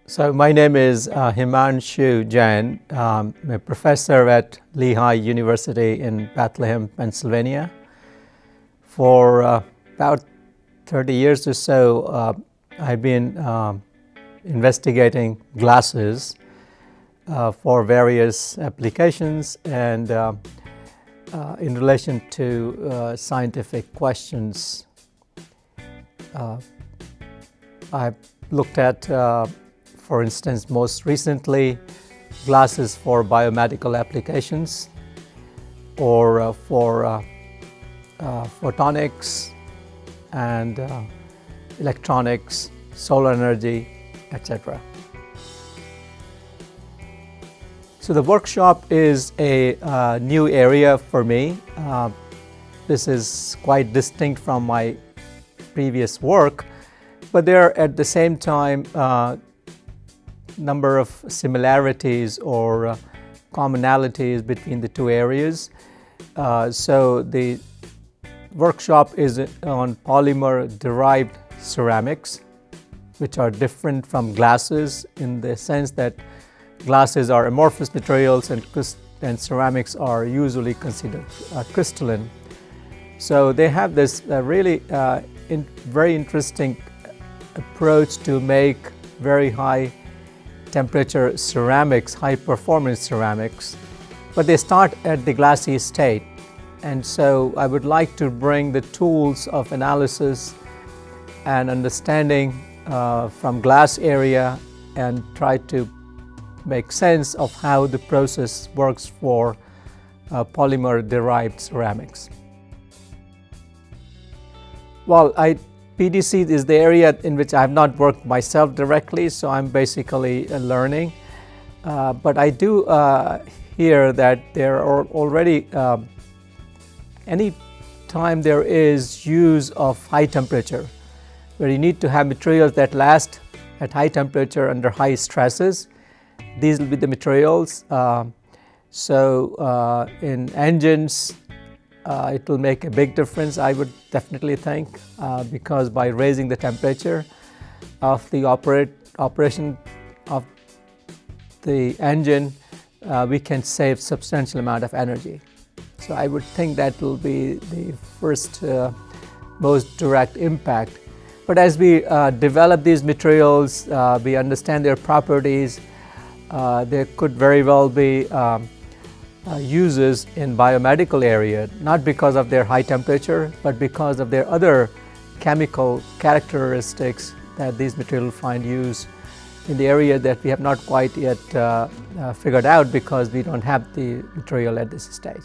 So my name is Himanshu Jain. I'm a professor at Lehigh University in Bethlehem, Pennsylvania. For about 30 years or so, I've been investigating glasses for various applications and in relation to scientific questions. I've looked at, for instance, most recently, glasses for biomedical applications or for photonics and electronics, solar energy, etc. So the workshop is a new area for me. This is quite distinct from my previous work, but there are at the same time number of similarities or commonalities between the two areas. So the workshop is on polymer-derived ceramics, which are different from glasses in the sense that glasses are amorphous materials and ceramics are usually considered crystalline. So they have this really very interesting approach to make very high temperature ceramics, high performance ceramics, but they start at the glassy state. And so I would like to bring the tools of analysis and understanding from glass area and try to make sense of how the process works for polymer derived ceramics. Well, PDC is the area in which I have not worked myself directly, so I'm basically learning. But I do hear that there are already, any time there is use of high temperature, where you need to have materials that last at high temperature under high stresses, these will be the materials. So in engines, it will make a big difference, I would definitely think, because by raising the temperature of the operation of the engine, we can save substantial amount of energy. So I would think that will be the first most direct impact. But as we develop these materials, we understand their properties, there could very well be uses in biomedical area, not because of their high temperature, but because of their other chemical characteristics that these materials find use in the area that we have not quite yet figured out because we don't have the material at this stage.